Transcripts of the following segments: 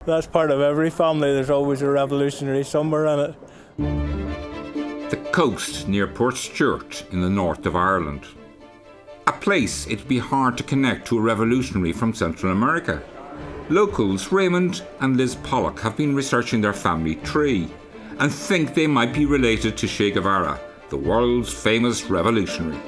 That's part of every family. There's always a revolutionary somewhere in it. The coast near Port Stewart in the north of Ireland. A place it'd be hard to connect to a revolutionary from Central America. Locals Raymond and Liz Pollock have been researching their family tree and think they might be related to Che Guevara, the world's famous revolutionary.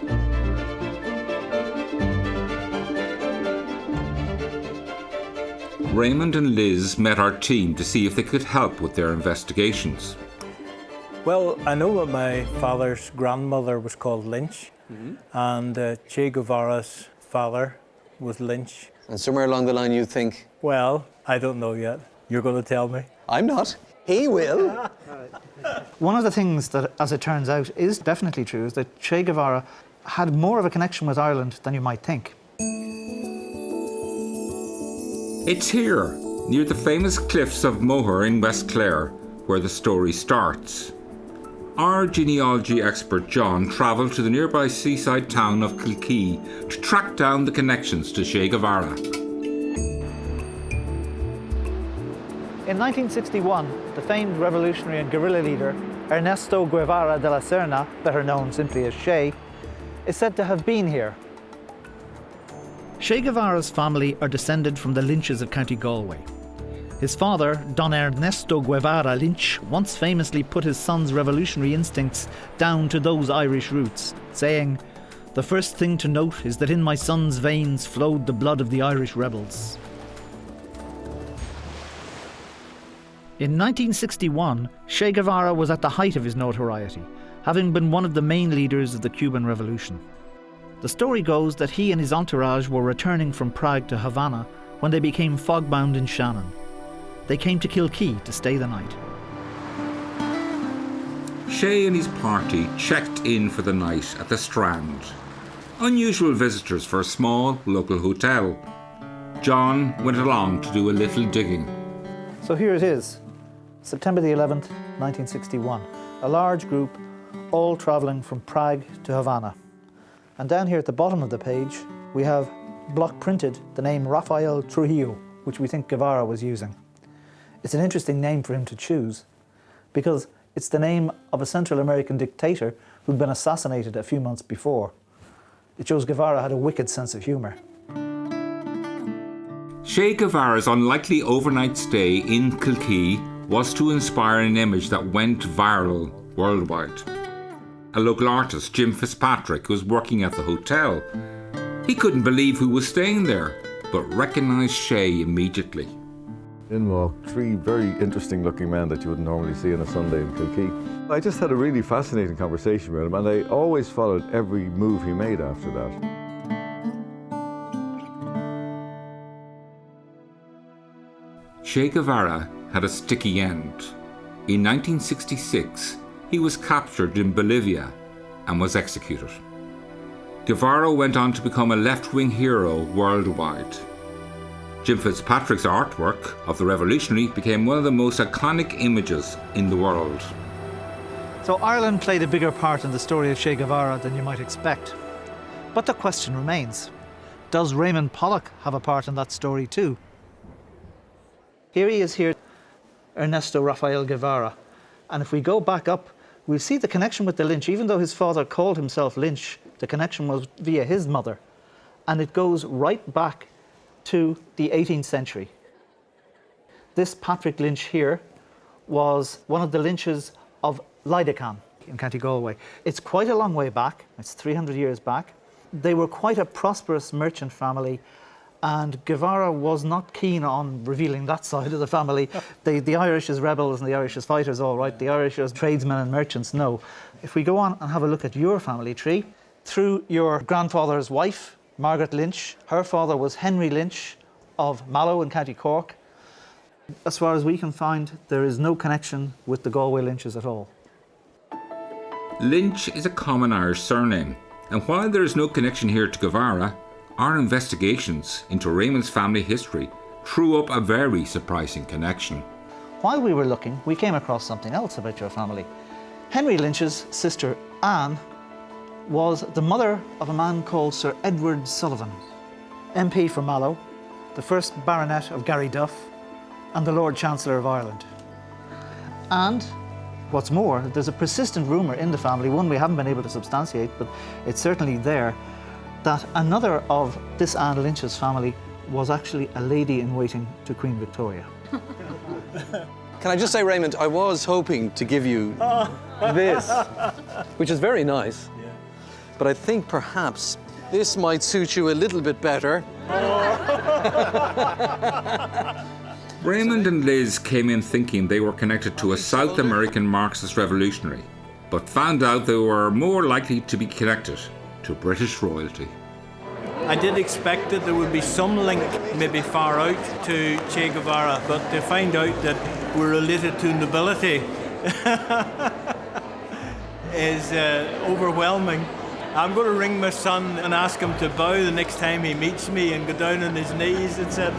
Raymond and Liz met our team to see if they could help with their investigations. Well, I know that my father's grandmother was called Lynch, and Che Guevara's father was Lynch. And somewhere along the line you think? Well, I don't know yet. You're going to tell me. I'm not. He will. One of the things that, as it turns out, is definitely true is that Che Guevara had more of a connection with Ireland than you might think. It's here, near the famous cliffs of Moher in West Clare, where the story starts. Our genealogy expert John travelled to the nearby seaside town of Kilkee to track down the connections to Che Guevara. In 1961, the famed revolutionary and guerrilla leader Ernesto Guevara de la Serna, better known simply as Che, is said to have been here. Che Guevara's family are descended from the Lynches of County Galway. His father, Don Ernesto Guevara Lynch, once famously put his son's revolutionary instincts down to those Irish roots, saying, "The first thing to note is that in my son's veins flowed the blood of the Irish rebels." In 1961, Che Guevara was at the height of his notoriety, having been one of the main leaders of the Cuban Revolution. The story goes that he and his entourage were returning from Prague to Havana when they became fogbound in Shannon. They came to Kilkee to stay the night. Che and his party checked in for the night at the Strand. Unusual visitors for a small local hotel. John went along to do a little digging. So here it is, September the 11th, 1961. A large group, all travelling from Prague to Havana. And down here at the bottom of the page, we have block printed the name Rafael Trujillo, which we think Guevara was using. It's an interesting name for him to choose because it's the name of a Central American dictator who'd been assassinated a few months before. It shows Guevara had a wicked sense of humour. Che Guevara's unlikely overnight stay in Kilkee was to inspire an image that went viral worldwide. A local artist, Jim Fitzpatrick, was working at the hotel. He couldn't believe who was staying there, but recognised Che immediately. In walked three very interesting looking men that you wouldn't normally see on a Sunday in Kilkee. I just had a really fascinating conversation with him, and I always followed every move he made after that. Che Guevara had a sticky end. In 1966, he was captured in Bolivia and was executed. Guevara went on to become a left-wing hero worldwide. Jim Fitzpatrick's artwork of the revolutionary became one of the most iconic images in the world. So Ireland played a bigger part in the story of Che Guevara than you might expect. But the question remains, does Raymond Pollock have a part in that story too? Here he is here, Ernesto Rafael Guevara. And if we go back up, we'll see the connection with the Lynch. Even though his father called himself Lynch, the connection was via his mother. And it goes right back to the 18th century. This Patrick Lynch here was one of the Lynches of Lydecan in County Galway. It's quite a long way back, it's 300 years back. They were quite a prosperous merchant family, and Guevara was not keen on revealing that side of the family. The Irish as rebels and the Irish as fighters, all right. The Irish as tradesmen and merchants, no. If we go on and have a look at your family tree, through your grandfather's wife, Margaret Lynch, her father was Henry Lynch of Mallow in County Cork. As far as we can find, there is no connection with the Galway Lynches at all. Lynch is a common Irish surname, and while there is no connection here to Guevara, our investigations into Raymond's family history threw up a very surprising connection. While we were looking, we came across something else about your family. Henry Lynch's sister, Anne, was the mother of a man called Sir Edward Sullivan, MP for Mallow, the first baronet of Garryduff, and the Lord Chancellor of Ireland. And what's more, there's a persistent rumour in the family, one we haven't been able to substantiate, but it's certainly there, that another of this Anne Lynch's family was actually a lady-in-waiting to Queen Victoria. Can I just say, Raymond, I was hoping to give you this, which is very nice. Yeah. But I think perhaps this might suit you a little bit better. Raymond and Liz came in thinking they were connected to a South American Marxist revolutionary, but found out they were more likely to be connected to British royalty. I did expect that there would be some link, maybe far out, to Che Guevara, but to find out that we're related to nobility is overwhelming. I'm going to ring my son and ask him to bow the next time he meets me and go down on his knees, etc.